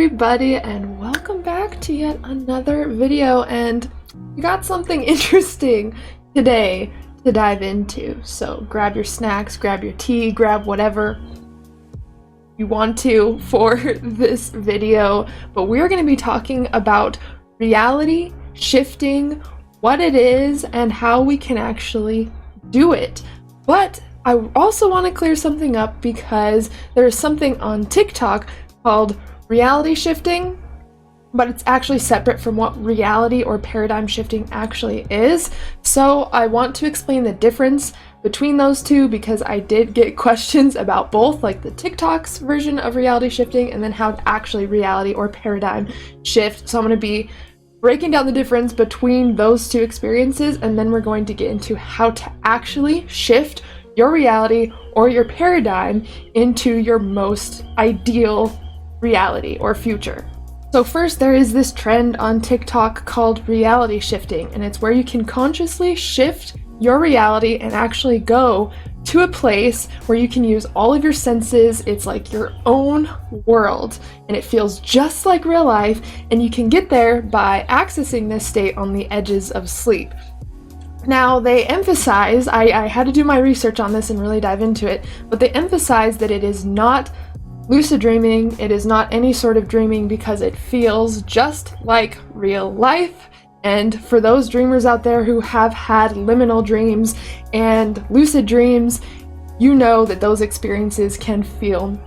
everybody, and welcome back to yet another video. And we got something interesting today to dive into, so grab your snacks, grab your tea, grab whatever you want to for this video. But we're going to be talking about reality shifting, what it is, and how we can actually do it. But I also want to clear something up, because there's something on TikTok called reality shifting, but it's actually separate from what reality or paradigm shifting actually is. So I want to explain the difference between those two, because I did get questions about both, like the TikTok's version of reality shifting and then how to actually reality or paradigm shift. So I'm going to be breaking down the difference between those two experiences, and then we're going to get into how to actually shift your reality or your paradigm into your most ideal reality or future. So first, there is this trend on TikTok called reality shifting, and it's where you can consciously shift your reality and actually go to a place where you can use all of your senses. It's like your own world, and it feels just like real life, and you can get there by accessing this state on the edges of sleep. Now, they emphasize, I had to do my research on this and really dive into it, but they emphasize that it is not lucid dreaming, it is not any sort of dreaming, because it feels just like real life. And for those dreamers out there who have had liminal dreams and lucid dreams, you know that those experiences can feel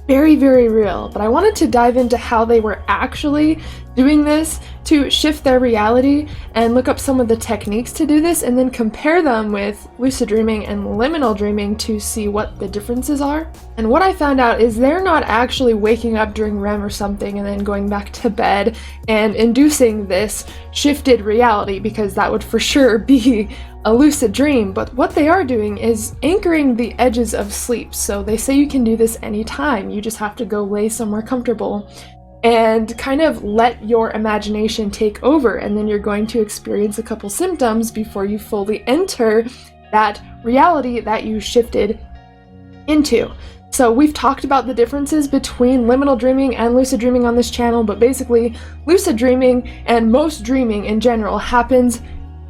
very, very real. But I wanted to dive into how they were actually doing this to shift their reality and look up some of the techniques to do this, and then compare them with lucid dreaming and liminal dreaming to see what the differences are. And what I found out is they're not actually waking up during REM or something and then going back to bed and inducing this shifted reality, because that would for sure be a lucid dream. But what they are doing is anchoring the edges of sleep. So they say you can do this anytime. You just have to go lay somewhere comfortable and kind of let your imagination take over, and then you're going to experience a couple symptoms before you fully enter that reality that you shifted into. So we've talked about the differences between liminal dreaming and lucid dreaming on this channel, but basically lucid dreaming and most dreaming in general happens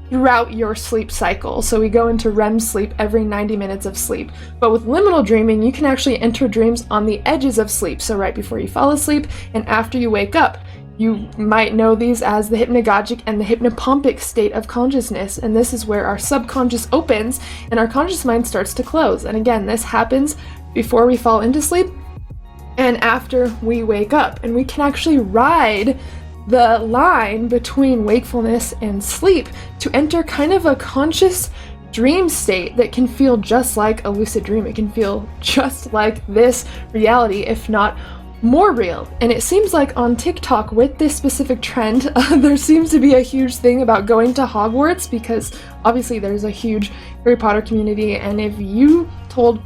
throughout your sleep cycle. So we go into REM sleep every 90 minutes of sleep. But with liminal dreaming, you can actually enter dreams on the edges of sleep. So right before you fall asleep and after you wake up. You might know these as the hypnagogic and the hypnopompic state of consciousness. And this is where our subconscious opens and our conscious mind starts to close. And again, this happens before we fall into sleep and after we wake up. And we can actually ride the line between wakefulness and sleep to enter kind of a conscious dream state that can feel just like a lucid dream. It can feel just like this reality, if not more real. And it seems like on TikTok with this specific trend, there seems to be a huge thing about going to Hogwarts, because obviously there's a huge Harry Potter community, and if you told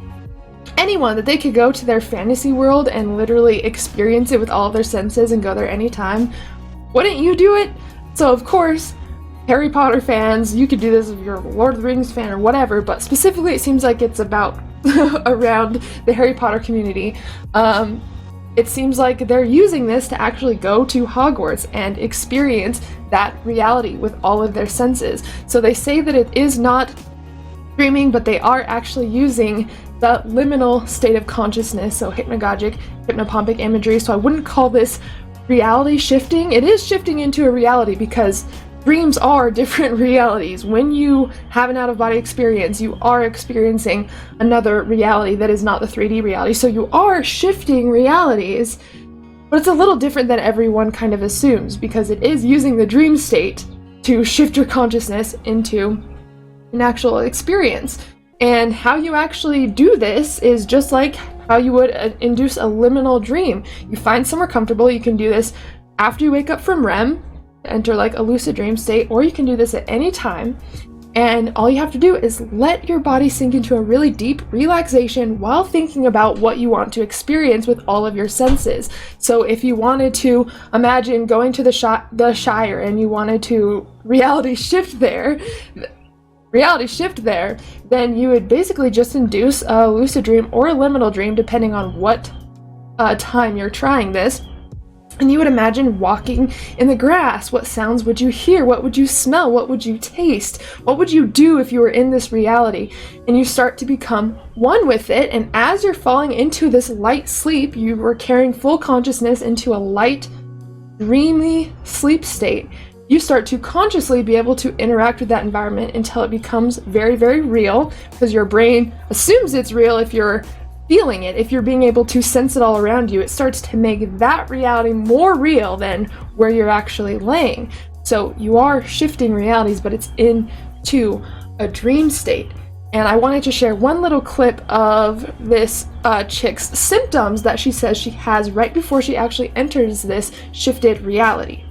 anyone that they could go to their fantasy world and literally experience it with all of their senses and go there anytime, wouldn't you do it? So of course, Harry Potter fans, you could do this if you're a Lord of the Rings fan or whatever, but specifically it seems like it's about around the Harry Potter community. It seems like they're using this to actually go to Hogwarts and experience that reality with all of their senses. So they say that it is not dreaming, but they are actually using the liminal state of consciousness, so hypnagogic, hypnopompic imagery. So I wouldn't call this reality shifting. It is shifting into a reality, because dreams are different realities. When you have an out-of-body experience, you are experiencing another reality that is not the 3D reality. So you are shifting realities, but it's a little different than everyone kind of assumes, because it is using the dream state to shift your consciousness into an actual experience. And how you actually do this is just like how you would induce a liminal dream. You find somewhere comfortable. You can do this after you wake up from REM, enter like a lucid dream state, or you can do this at any time. And all you have to do is let your body sink into a really deep relaxation while thinking about what you want to experience with all of your senses. So if you wanted to imagine going to the Shire and you wanted to reality shift there, then you would basically just induce a lucid dream or a liminal dream, depending on what time you're trying this. And you would imagine walking in the grass. What sounds would you hear? What would you smell? What would you taste? What would you do if you were in this reality? And you start to become one with it. And as you're falling into this light sleep, you were carrying full consciousness into a light, dreamy sleep state. You start to consciously be able to interact with that environment until it becomes very, very real, because your brain assumes it's real if you're feeling it. If you're being able to sense it all around you, it starts to make that reality more real than where you're actually laying. So you are shifting realities, but it's into a dream state. And I wanted to share one little clip of this chick's symptoms that she says she has right before she actually enters this shifted reality.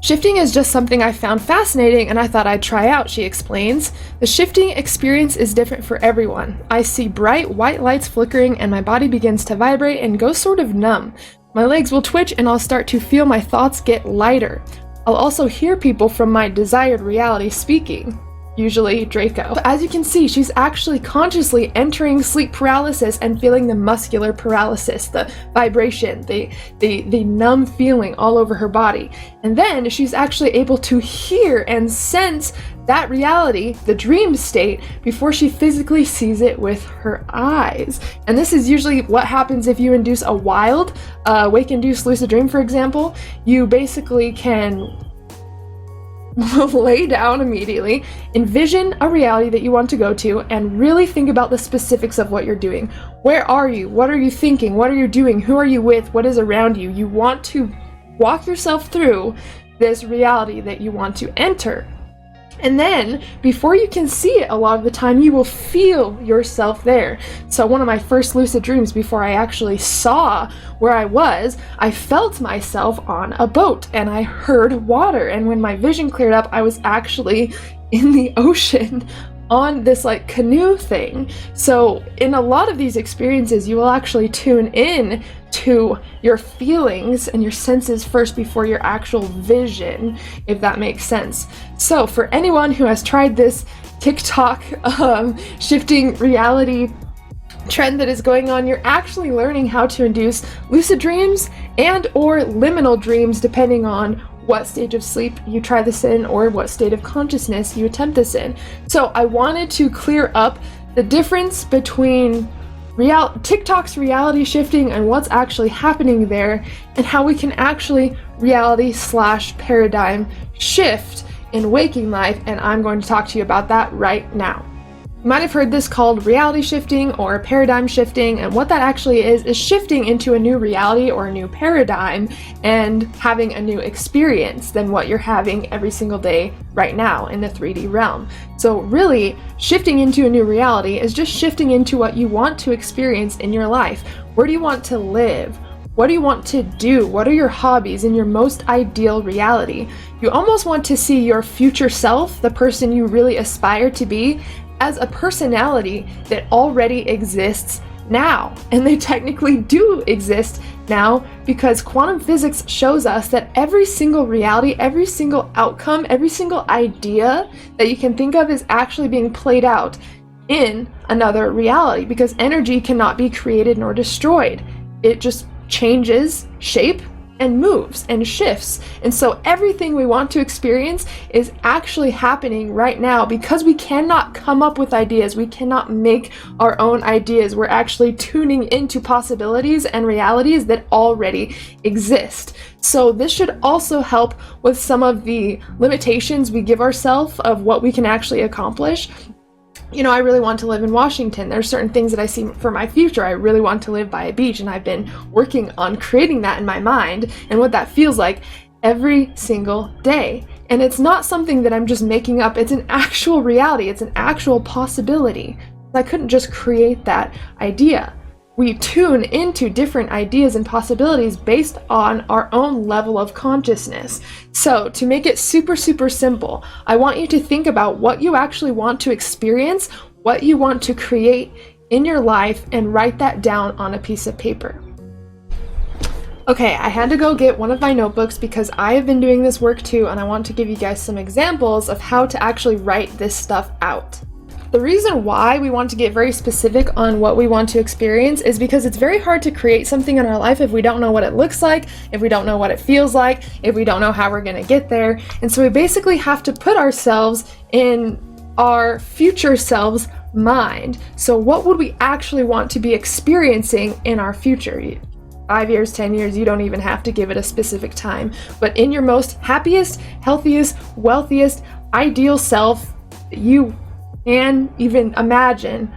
Shifting is just something I found fascinating and I thought I'd try out, she explains. The shifting experience is different for everyone. I see bright white lights flickering and my body begins to vibrate and go sort of numb. My legs will twitch and I'll start to feel my thoughts get lighter. I'll also hear people from my desired reality speaking. Usually Draco. So as you can see, she's actually consciously entering sleep paralysis and feeling the muscular paralysis, the vibration, the numb feeling all over her body. And then she's actually able to hear and sense that reality, the dream state, before she physically sees it with her eyes. And this is usually what happens if you induce a wild, wake-induced lucid dream, for example. You basically can lay down immediately, envision a reality that you want to go to, and really think about the specifics of what you're doing. Where are you? What are you thinking? What are you doing? Who are you with? What is around you? You want to walk yourself through this reality that you want to enter. And then, before you can see it, a lot of the time, you will feel yourself there. So one of my first lucid dreams, before I actually saw where I was, I felt myself on a boat and I heard water. And when my vision cleared up, I was actually in the ocean on this like canoe thing. So in a lot of these experiences, you will actually tune in to your feelings and your senses first before your actual vision, if that makes sense. So for anyone who has tried this TikTok shifting reality trend that is going on, you're actually learning how to induce lucid dreams and or liminal dreams, depending on what stage of sleep you try this in or what state of consciousness you attempt this in. So I wanted to clear up the difference between TikTok's reality shifting and what's actually happening there, and how we can actually reality/paradigm shift in waking life, and I'm going to talk to you about that right now. You might have heard this called reality shifting or paradigm shifting, and what that actually is shifting into a new reality or a new paradigm and having a new experience than what you're having every single day right now in the 3D realm. So really, shifting into a new reality is just shifting into what you want to experience in your life. Where do you want to live? What do you want to do? What are your hobbies in your most ideal reality? You almost want to see your future self, the person you really aspire to be, as a personality that already exists now. And they technically do exist now, because quantum physics shows us that every single reality, every single outcome, every single idea that you can think of is actually being played out in another reality, because energy cannot be created nor destroyed. It just changes shape and moves and shifts. And so everything we want to experience is actually happening right now, because we cannot come up with ideas. We cannot make our own ideas. We're actually tuning into possibilities and realities that already exist. So this should also help with some of the limitations we give ourselves of what we can actually accomplish. You know, I really want to live in Washington. There's certain things that I see for my future. I really want to live by a beach, and I've been working on creating that in my mind and what that feels like every single day. And it's not something that I'm just making up. It's an actual reality. It's an actual possibility. I couldn't just create that idea. We tune into different ideas and possibilities based on our own level of consciousness. So to make it super, super simple, I want you to think about what you actually want to experience, what you want to create in your life, and write that down on a piece of paper. Okay, I had to go get one of my notebooks because I have been doing this work too, and I want to give you guys some examples of how to actually write this stuff out. The reason why we want to get very specific on what we want to experience is because it's very hard to create something in our life if we don't know what it looks like, if we don't know what it feels like, if we don't know how we're going to get there. And so we basically have to put ourselves in our future selves mind. So what would we actually want to be experiencing in our future? 5 years, 10 years, you don't even have to give it a specific time. But in your most happiest, healthiest, wealthiest, ideal self that you can even imagine,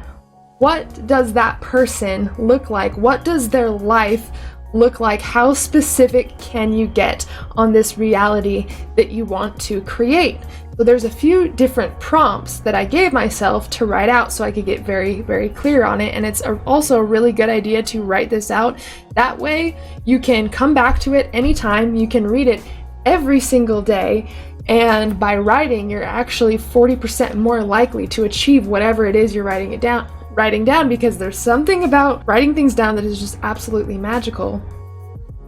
what does that person look like? What does their life look like? How specific can you get on this reality that you want to create? So there's a few different prompts that I gave myself to write out so I could get very, very clear on it. And it's also a really good idea to write this out. That way you can come back to it anytime. You can read it every single day. And by writing, you're actually 40% more likely to achieve whatever it is you're writing down, because there's something about writing things down that is just absolutely magical.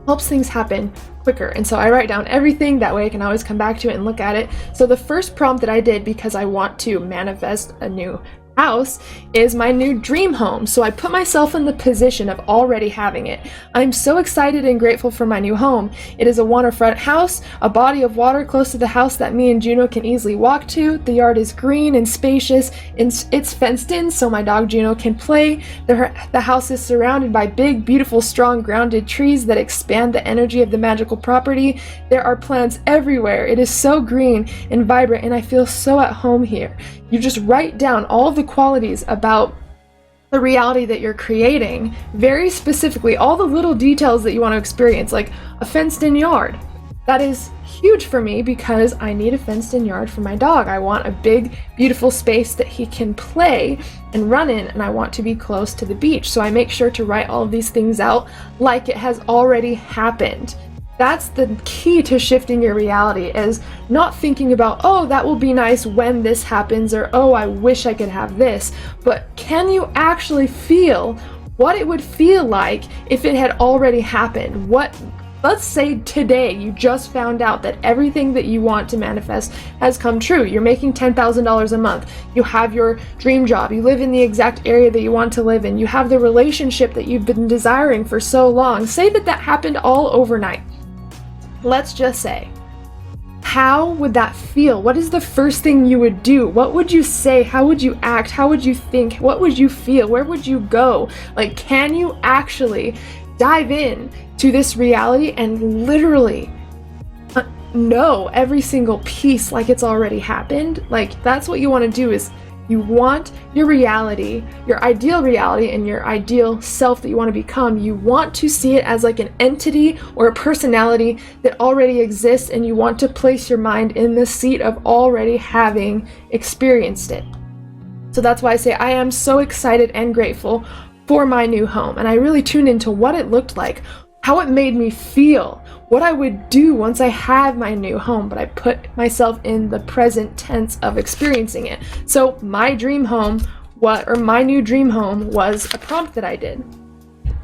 Helps things happen quicker. And so I write down everything, that way I can always come back to it and look at it. So the first prompt that I did, because I want to manifest a new house, is my new dream home. So I put myself in the position of already having it. I'm so excited and grateful for my new home. It is a waterfront house, a body of water close to the house that me and Juno can easily walk to. The yard is green and spacious, and it's fenced in so my dog Juno can play. The house is surrounded by big, beautiful, strong, grounded trees that expand the energy of the magical property. There are plants everywhere. It is so green and vibrant, and I feel so at home here. You just write down all of the qualities about the reality that you're creating, very specifically, all the little details that you want to experience, like a fenced-in yard. That is huge for me because I need a fenced-in yard for my dog. I want a big, beautiful space that he can play and run in, and I want to be close to the beach. So I make sure to write all of these things out like it has already happened. That's the key to shifting your reality, is not thinking about, oh, that will be nice when this happens, or oh, I wish I could have this, but can you actually feel what it would feel like if it had already happened? Let's say today you just found out that everything that you want to manifest has come true. You're making $10,000 a month. You have your dream job. You live in the exact area that you want to live in. You have the relationship that you've been desiring for so long. Say that happened all overnight. Let's just say, how would that feel? What is the first thing you would do? What would you say? How would you act? How would you think? What would you feel? Where would you go? Like, can you actually dive in to this reality and literally know every single piece like it's already happened? Like, that's what you want to do, is you want your reality, your ideal reality, and your ideal self that you want to become. You want to see it as like an entity or a personality that already exists, and you want to place your mind in the seat of already having experienced it. So that's why I say I am so excited and grateful for my new home. And I really tuned into what it looked like, how it made me feel, what I would do once I had my new home, but I put myself in the present tense of experiencing it. So my dream home, my new dream home, was a prompt that I did.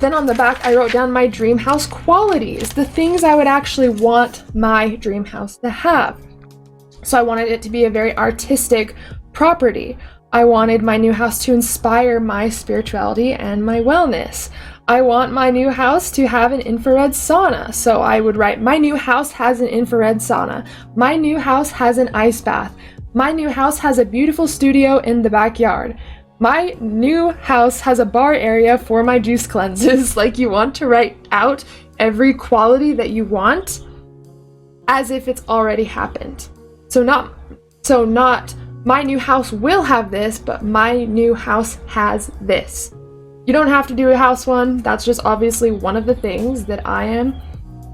Then on the back, I wrote down my dream house qualities, the things I would actually want my dream house to have. So I wanted it to be a very artistic property. I wanted my new house to inspire my spirituality and my wellness. I want my new house to have an infrared sauna. So I would write, my new house has an infrared sauna. My new house has an ice bath. My new house has a beautiful studio in the backyard. My new house has a bar area for my juice cleanses. Like, you want to write out every quality that you want as if it's already happened. So not my new house will have this, but my new house has this. You don't have to do a house one. That's just obviously one of the things that I am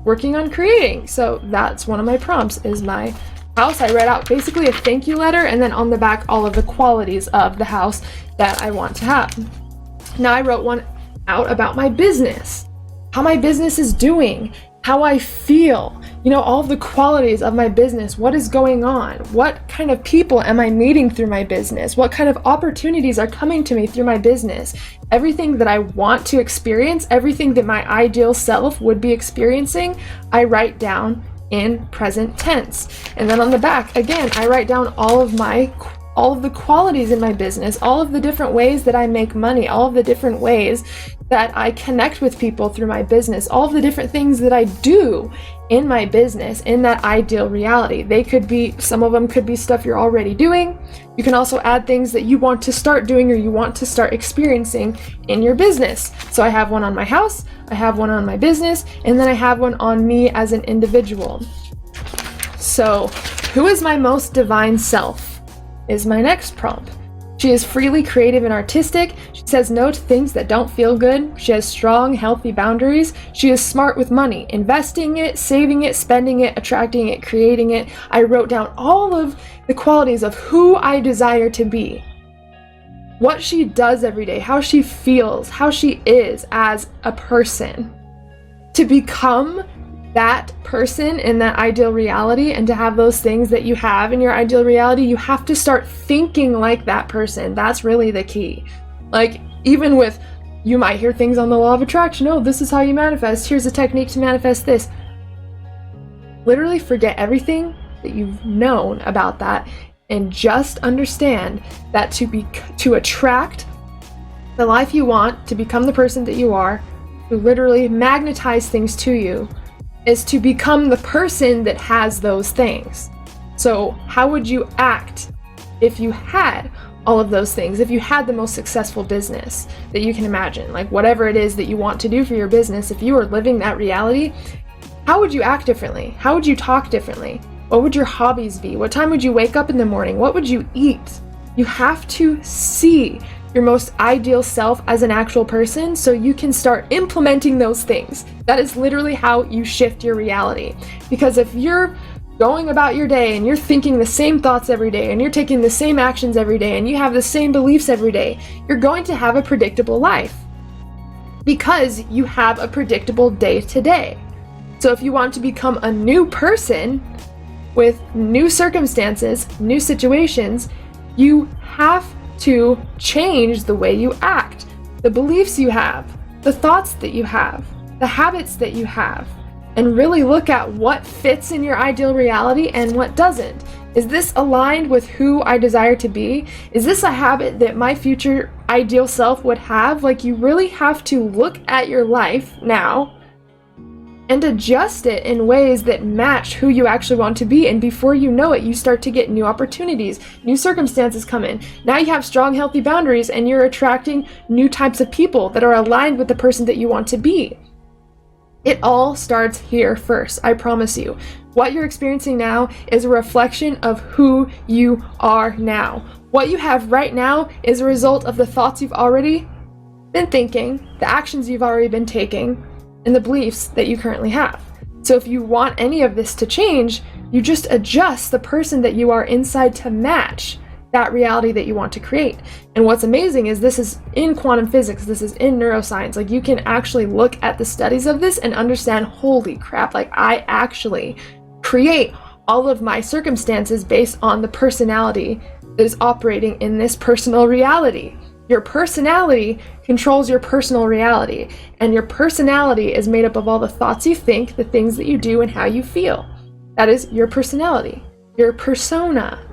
working on creating. So that's one of my prompts, is my house. I read out basically a thank you letter, and then on the back all of the qualities of the house that I want to have. Now I wrote one out about my business, how my business is doing, how I feel, all of the qualities of my business, what is going on, what kind of people am I meeting through my business, what kind of opportunities are coming to me through my business, everything that I want to experience, everything that my ideal self would be experiencing, I write down in present tense. And then on the back, again, I write down all all of the qualities in my business, all of the different ways that I make money, all of the different ways that I connect with people through my business, all of the different things that I do in my business in that ideal reality. They could be, some of them could be stuff you're already doing. You can also add things that you want to start doing or you want to start experiencing in your business. So I have one on my house, I have one on my business, and then I have one on me as an individual. So, who is my most divine self? Is my next prompt. She is freely creative and artistic. She says no to things that don't feel good. She has strong, healthy boundaries. She is smart with money, investing it, saving it, spending it, attracting it, creating it. I wrote down all of the qualities of who I desire to be. What she does every day, how she feels, how she is as a person. To become that person in that ideal reality and to have those things that you have in your ideal reality, you have to start thinking like that person. That's really the key. Like, even with, you might hear things on the law of attraction, oh, this is how you manifest, here's a technique to manifest this. Literally forget everything that you've known about that and just understand that to attract the life you want, to become the person that you are, to literally magnetize things to you, is to become the person that has those things. So how would you act if you had all of those things, if you had the most successful business that you can imagine, like whatever it is that you want to do for your business, if you were living that reality, how would you act differently? How would you talk differently? What would your hobbies be? What time would you wake up in the morning? What would you eat? You have to see your most ideal self as an actual person so you can start implementing those things. That is literally how you shift your reality. Because if you're going about your day and you're thinking the same thoughts every day and you're taking the same actions every day and you have the same beliefs every day, you're going to have a predictable life because you have a predictable day to day. So if you want to become a new person with new circumstances, new situations, you have to change the way you act, the beliefs you have, the thoughts that you have, the habits that you have, and really look at what fits in your ideal reality and what doesn't. Is this aligned with who I desire to be? Is this a habit that my future ideal self would have? Like, you really have to look at your life now and adjust it in ways that match who you actually want to be. And before you know it, you start to get new opportunities, new circumstances come in. Now you have strong, healthy boundaries and you're attracting new types of people that are aligned with the person that you want to be. It all starts here first, I promise you. What you're experiencing now is a reflection of who you are now. What you have right now is a result of the thoughts you've already been thinking, the actions you've already been taking, and the beliefs that you currently have. So if you want any of this to change, you just adjust the person that you are inside to match that reality that you want to create. And what's amazing is this is in quantum physics, this is in neuroscience. Like, you can actually look at the studies of this and understand, holy crap, like I actually create all of my circumstances based on the personality that is operating in this personal reality. Your personality controls your personal reality, and your personality is made up of all the thoughts you think, the things that you do, and how you feel. That is your personality, your persona.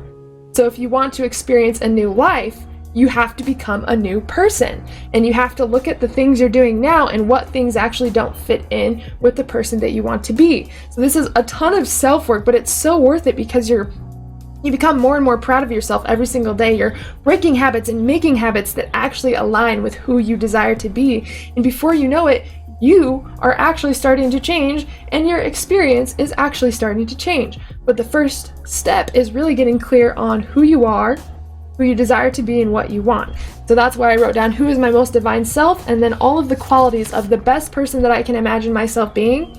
So if you want to experience a new life, you have to become a new person, and you have to look at the things you're doing now and what things actually don't fit in with the person that you want to be. So this is a ton of self-work, but it's so worth it because you become more and more proud of yourself every single day. You're breaking habits and making habits that actually align with who you desire to be. And before you know it, you are actually starting to change and your experience is actually starting to change. But the first step is really getting clear on who you are, who you desire to be, and what you want. So that's why I wrote down who is my most divine self, and then all of the qualities of the best person that I can imagine myself being.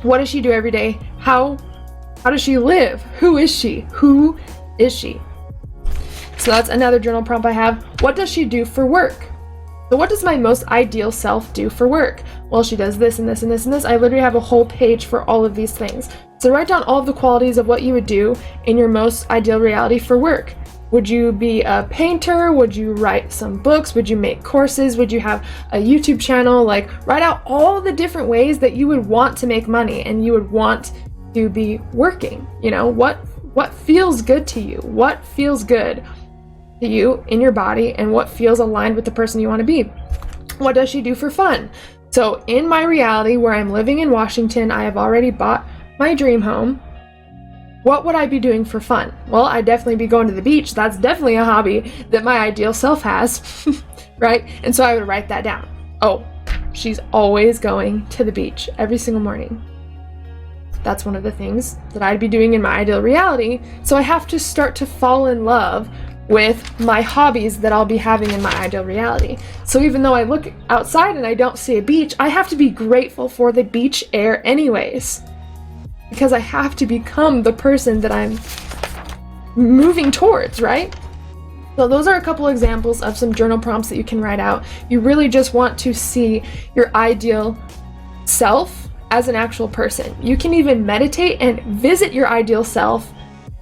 What does she do every day? How does she live? Who is she? Who is she? So that's another journal prompt I have. What does she do for work? So what does my most ideal self do for work? Well, she does this and this and this and this. I literally have a whole page for all of these things. So write down all of the qualities of what you would do in your most ideal reality for work. Would you be a painter? Would you write some books? Would you make courses? Would you have a YouTube channel? Like, write out all the different ways that you would want to make money and you would want to be working. You know, what What feels good to you? What feels good to you in your body, and what feels aligned with the person you want to be? What does she do for fun? So in my reality where I'm living in Washington, I have already bought my dream home. What would I be doing for fun? Well, I'd definitely be going to the beach. That's definitely a hobby that my ideal self has, right? And so I would write that down. Oh, she's always going to the beach every single morning. That's one of the things that I'd be doing in my ideal reality. So I have to start to fall in love with my hobbies that I'll be having in my ideal reality. So even though I look outside and I don't see a beach, I have to be grateful for the beach air anyways, because I have to become the person that I'm moving towards, right? So those are a couple examples of some journal prompts that you can write out. You really just want to see your ideal self as an actual person. You can even meditate and visit your ideal self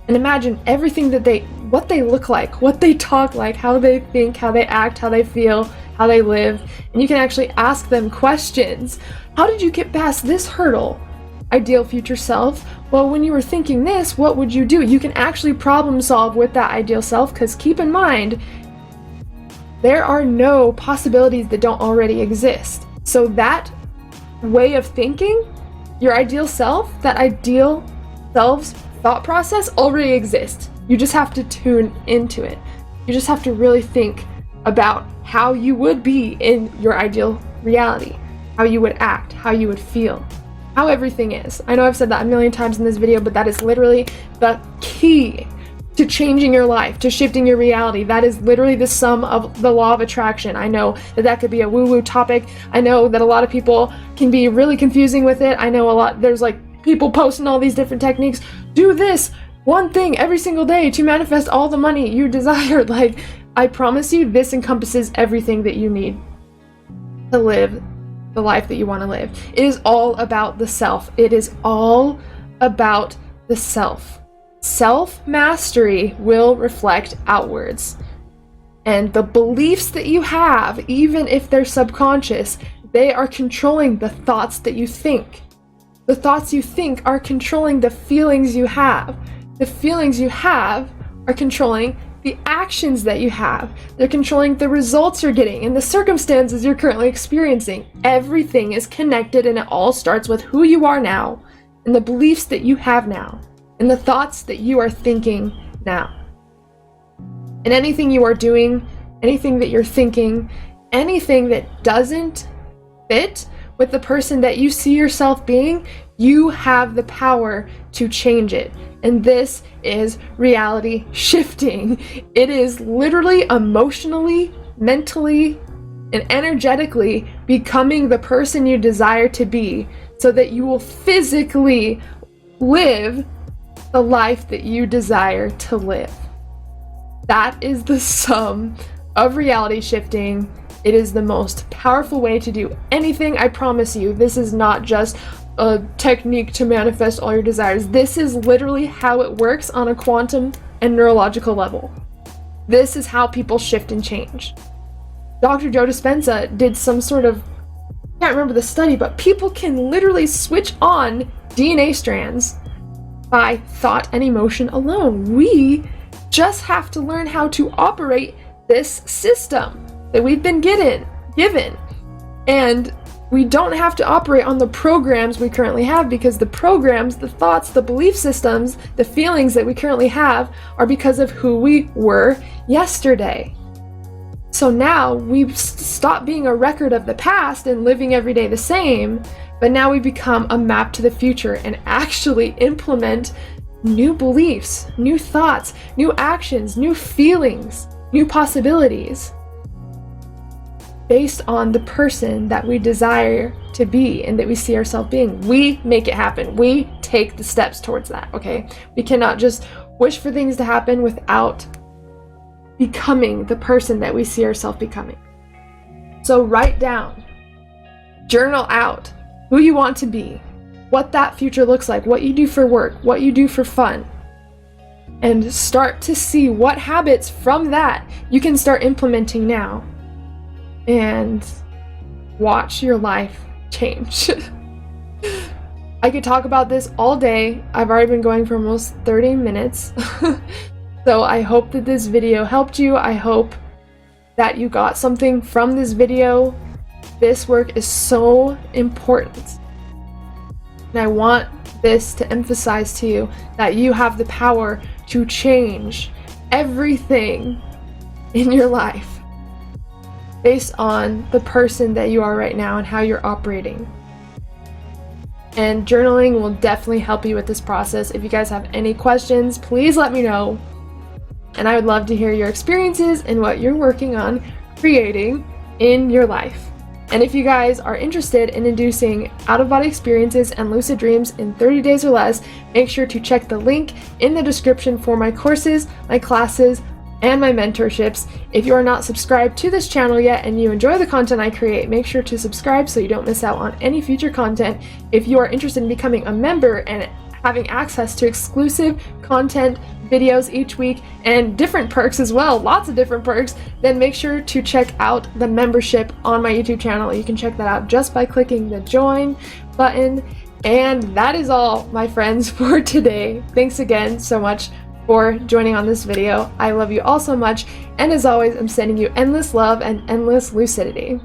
and imagine everything that what they look like, what they talk like, how they think, how they act, how they feel, how they live. And you can actually ask them questions. How did you get past this hurdle? Ideal future self. Well, when you were thinking this, what would you do? You can actually problem solve with that ideal self, because keep in mind, there are no possibilities that don't already exist. So that way of thinking, your ideal self, that ideal self's thought process already exists. You just have to tune into it. You just have to really think about how you would be in your ideal reality, how you would act, how you would feel, how everything is. I know I've said that a million times in this video, but that is literally the key to changing your life, to shifting your reality. That is literally the sum of the law of attraction. I know that that could be a woo-woo topic. I know that a lot of people can be really confusing with it. I know there's like people posting all these different techniques. Do this one thing every single day to manifest all the money you desire. Like, I promise you, this encompasses everything that you need to live the life that you want to live. It is all about the self. It is all about the self. Self-mastery will reflect outwards. And the beliefs that you have, even if they're subconscious, they are controlling the thoughts that you think. The thoughts you think are controlling the feelings you have. The feelings you have are controlling the actions that you have. They're controlling the results you're getting and the circumstances you're currently experiencing. Everything is connected, and it all starts with who you are now and the beliefs that you have now and the thoughts that you are thinking now. And anything you are doing, anything that you're thinking, anything that doesn't fit with the person that you see yourself being, you have the power to change it. And this is reality shifting. It is literally emotionally, mentally, and energetically becoming the person you desire to be, so that you will physically live the life that you desire to live. That is the sum of reality shifting. It is the most powerful way to do anything. I promise you, this is not just a technique to manifest all your desires. This is literally how it works on a quantum and neurological level. This is how people shift and change. Dr. Joe Dispenza did some sort of, I can't remember the study, but people can literally switch on DNA strands by thought and emotion alone. We just have to learn how to operate this system that we've been given. And we don't have to operate on the programs we currently have, because the programs, the thoughts, the belief systems, the feelings that we currently have are because of who we were yesterday. So now we've stopped being a record of the past and living every day the same, but now we become a map to the future and actually implement new beliefs, new thoughts, new actions, new feelings, new possibilities, based on the person that we desire to be and that we see ourselves being. We make it happen. We take the steps towards that, okay? We cannot just wish for things to happen without becoming the person that we see ourselves becoming. So write down, journal out who you want to be, what that future looks like, what you do for work, what you do for fun, and start to see what habits from that you can start implementing now. And watch your life change. I could talk about this all day. I've already been going for almost 30 minutes. So I hope that this video helped you. I hope that you got something from this video. This work is so important. And I want this to emphasize to you that you have the power to change everything in your life based on the person that you are right now and how you're operating. And journaling will definitely help you with this process. If you guys have any questions, please let me know. And I would love to hear your experiences and what you're working on creating in your life. And if you guys are interested in inducing out-of-body experiences and lucid dreams in 30 days or less, make sure to check the link in the description for my courses, my classes, and my mentorships. If you are not subscribed to this channel yet and you enjoy the content I create, make sure to subscribe so you don't miss out on any future content. If you are interested in becoming a member and having access to exclusive content, videos each week, and different perks as well, lots of different perks, then make sure to check out the membership on my YouTube channel. You can check that out just by clicking the join button. And that is all, my friends, for today. Thanks again so much for joining on this video. I love you all so much, and as always, I'm sending you endless love and endless lucidity.